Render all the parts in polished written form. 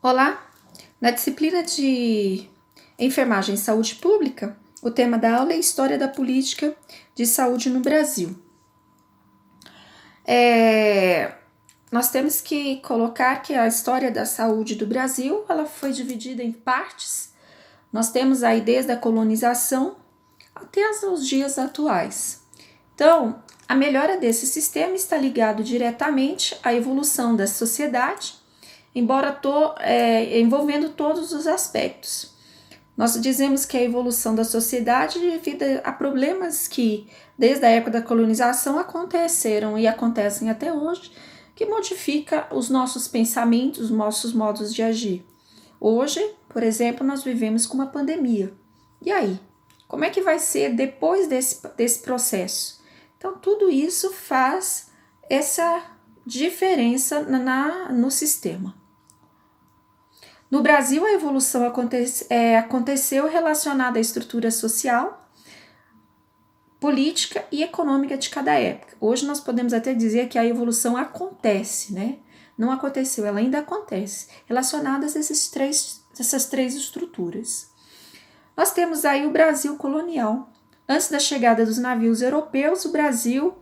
Olá! Na disciplina de Enfermagem e Saúde Pública, o tema da aula é História da Política de Saúde no Brasil. Nós temos que colocar que a história da saúde do Brasil ela foi dividida em partes. Nós temos aí desde a colonização até os dias atuais. Então, a melhora desse sistema está ligado diretamente à evolução da sociedade, embora envolvendo todos os aspectos. Nós dizemos que a evolução da sociedade devido a problemas que, desde a época da colonização, aconteceram e acontecem até hoje, que modifica os nossos pensamentos, os nossos modos de agir. Hoje, por exemplo, nós vivemos com uma pandemia. E aí? Como é que vai ser depois desse processo? Então, tudo isso faz essa diferença no sistema. No Brasil, a evolução aconteceu relacionada à estrutura social, política e econômica de cada época. Hoje nós podemos até dizer que a evolução acontece, né? Não aconteceu, ela ainda acontece, relacionadas a essas três estruturas. Nós temos aí o Brasil colonial. Antes da chegada dos navios europeus, o Brasil,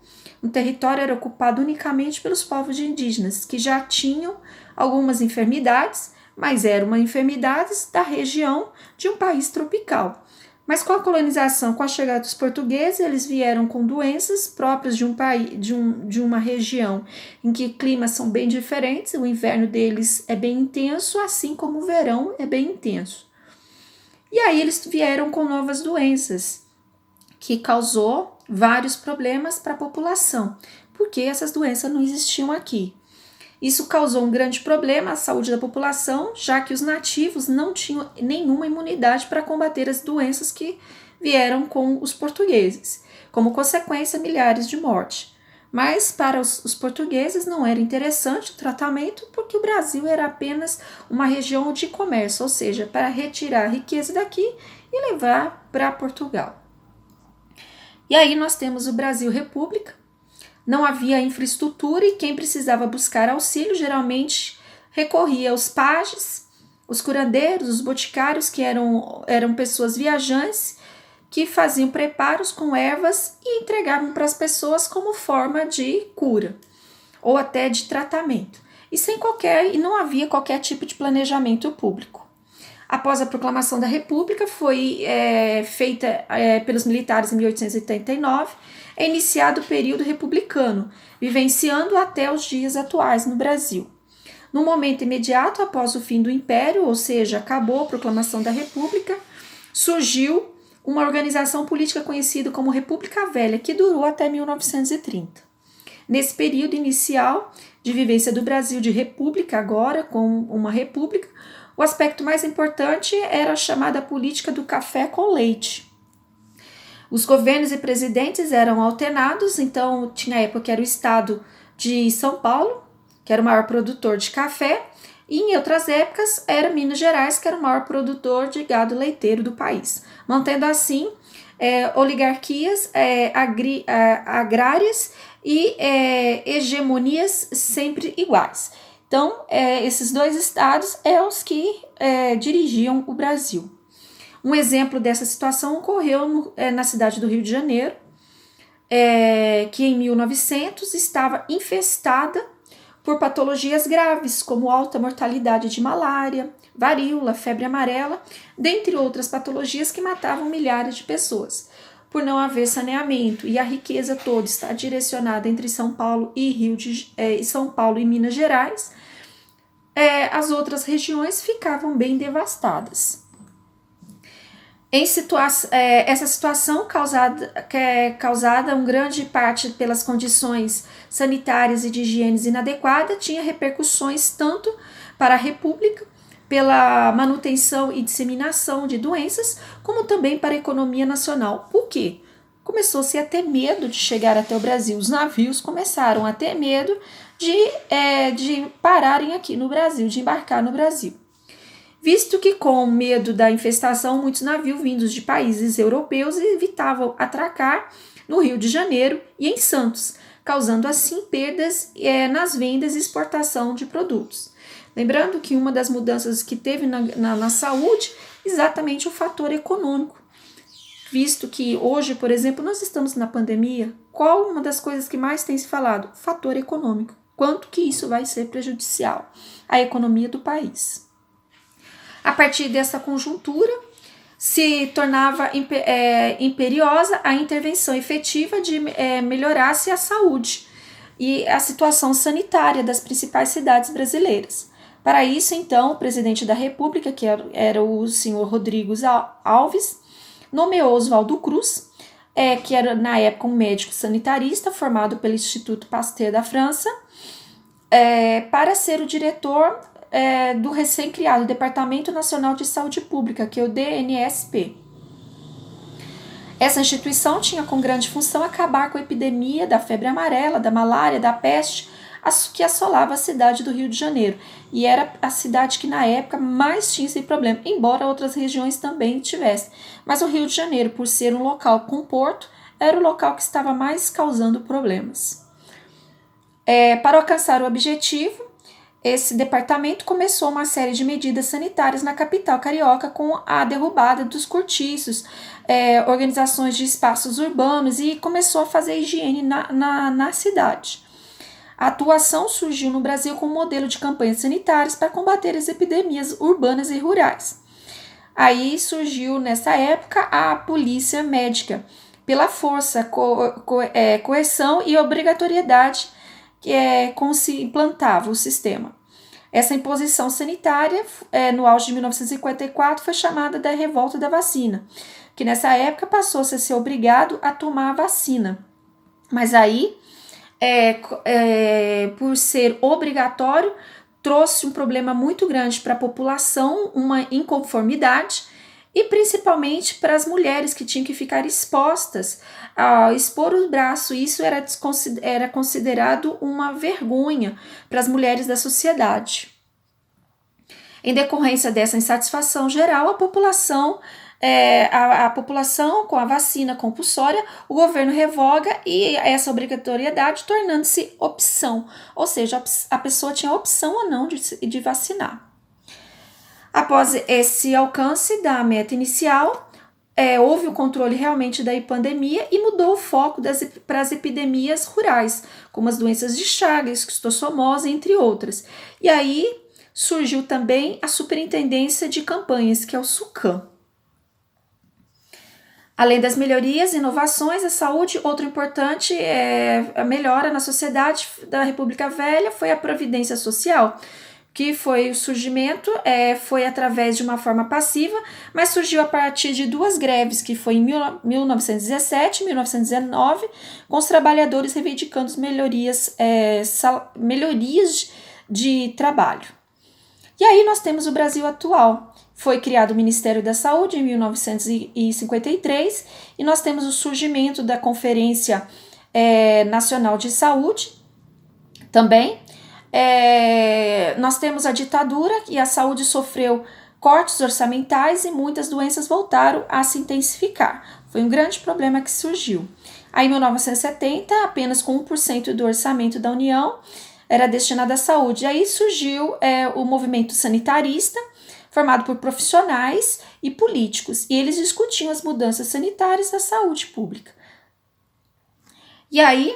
o território era ocupado unicamente pelos povos indígenas, que já tinham algumas enfermidades, mas eram enfermidades da região de um país tropical. Mas com a colonização, com a chegada dos portugueses, eles vieram com doenças próprias de um país, de uma região em que climas são bem diferentes, o inverno deles é bem intenso, assim como o verão é bem intenso. E aí eles vieram com novas doenças, que causou vários problemas para a população, porque essas doenças não existiam aqui. Isso causou um grande problema à saúde da população, já que os nativos não tinham nenhuma imunidade para combater as doenças que vieram com os portugueses. Como consequência, milhares de mortes. Mas para os portugueses não era interessante o tratamento, porque o Brasil era apenas uma região de comércio, ou seja, para retirar a riqueza daqui e levar para Portugal. E aí nós temos o Brasil República. Não havia infraestrutura e quem precisava buscar auxílio geralmente recorria aos pajes, os curandeiros, os boticários, que eram pessoas viajantes que faziam preparos com ervas e entregavam para as pessoas como forma de cura ou até de tratamento. E não havia qualquer tipo de planejamento público. Após a proclamação da República, foi feita pelos militares em 1889, é iniciado o período republicano, vivenciando até os dias atuais no Brasil. No momento imediato após o fim do Império, ou seja, acabou a proclamação da República, surgiu uma organização política conhecida como República Velha, que durou até 1930. Nesse período inicial de vivência do Brasil de república, agora com uma república, o aspecto mais importante era a chamada política do café com leite. Os governos e presidentes eram alternados, então tinha a época que era o estado de São Paulo, que era o maior produtor de café, e em outras épocas era Minas Gerais, que era o maior produtor de gado leiteiro do país, mantendo assim oligarquias agrárias e hegemonias sempre iguais. Então, esses dois estados os que dirigiam o Brasil. Um exemplo dessa situação ocorreu na cidade do Rio de Janeiro, que em 1900 estava infestada por patologias graves, como alta mortalidade de malária, varíola, febre amarela, dentre outras patologias que matavam milhares de pessoas. Por não haver saneamento e a riqueza toda está direcionada entre São Paulo e São Paulo e Minas Gerais, as outras regiões ficavam bem devastadas. Essa situação causada em grande parte pelas condições sanitárias e de higiene inadequadas, tinha repercussões tanto para a República, pela manutenção e disseminação de doenças, como também para a economia nacional. Por quê? Começou-se a ter medo de chegar até o Brasil. Os navios começaram a ter medo de pararem aqui no Brasil, de embarcar no Brasil. Visto que, com medo da infestação, muitos navios vindos de países europeus evitavam atracar no Rio de Janeiro e em Santos, causando assim perdas nas vendas e exportação de produtos. Lembrando que uma das mudanças que teve na saúde, exatamente o fator econômico. Visto que hoje, por exemplo, nós estamos na pandemia, qual uma das coisas que mais tem se falado? O fator econômico. Quanto que isso vai ser prejudicial à economia do país. A partir dessa conjuntura, se tornava imperiosa a intervenção efetiva de melhorar-se a saúde e a situação sanitária das principais cidades brasileiras. Para isso, então, o presidente da República, que era o senhor Rodrigo Alves, nomeou Oswaldo Cruz, que era na época um médico sanitarista formado pelo Instituto Pasteur da França, para ser o diretor do recém-criado Departamento Nacional de Saúde Pública, que é o DNSP. Essa instituição tinha como grande função acabar com a epidemia da febre amarela, da malária, da peste, que assolava a cidade do Rio de Janeiro. E era a cidade que na época mais tinha esse problema, embora outras regiões também tivessem. Mas o Rio de Janeiro, por ser um local com porto, era o local que estava mais causando problemas. Para alcançar o objetivo, esse departamento começou uma série de medidas sanitárias na capital carioca com a derrubada dos cortiços, organizações de espaços urbanos e começou a fazer higiene na cidade. A atuação surgiu no Brasil como modelo de campanhas sanitárias para combater as epidemias urbanas e rurais. Aí surgiu nessa época a polícia médica, pela força, coerção e obrigatoriedade como se implantava o sistema. Essa imposição sanitária, no auge de 1954, foi chamada da Revolta da Vacina, que nessa época passou-se a ser obrigado a tomar a vacina. Mas aí, por ser obrigatório, trouxe um problema muito grande para a população, uma inconformidade, e principalmente para as mulheres que tinham que ficar expostas a expor o braço. Isso era considerado uma vergonha para as mulheres da sociedade. Em decorrência dessa insatisfação geral, a população com a vacina compulsória, o governo revoga e essa obrigatoriedade tornando-se opção, ou seja, a pessoa tinha a opção ou não de vacinar. Após esse alcance da meta inicial, houve o controle realmente da pandemia e mudou o foco para as epidemias rurais, como as doenças de Chagas, esquistossomose, entre outras. E aí surgiu também a Superintendência de Campanhas, que é o SUCAM. Além das melhorias e inovações, a saúde, outro importante a melhora na sociedade da República Velha foi a Previdência Social, que foi o surgimento, foi através de uma forma passiva, mas surgiu a partir de duas greves, que foi em 1917 e 1919, com os trabalhadores reivindicando melhorias de trabalho. E aí nós temos o Brasil atual. Foi criado o Ministério da Saúde em 1953 e nós temos o surgimento da Conferência Nacional de Saúde também. Nós temos a ditadura e a saúde sofreu cortes orçamentais e muitas doenças voltaram a se intensificar. Foi um grande problema que surgiu. Aí, em 1970, apenas com 1% do orçamento da União era destinado à saúde. Aí surgiu o movimento sanitarista, formado por profissionais e políticos, e eles discutiam as mudanças sanitárias da saúde pública. E aí,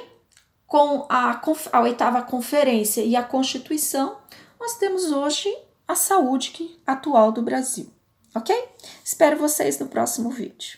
com a 8ª Conferência e a Constituição, nós temos hoje a saúde atual do Brasil, ok? Espero vocês no próximo vídeo.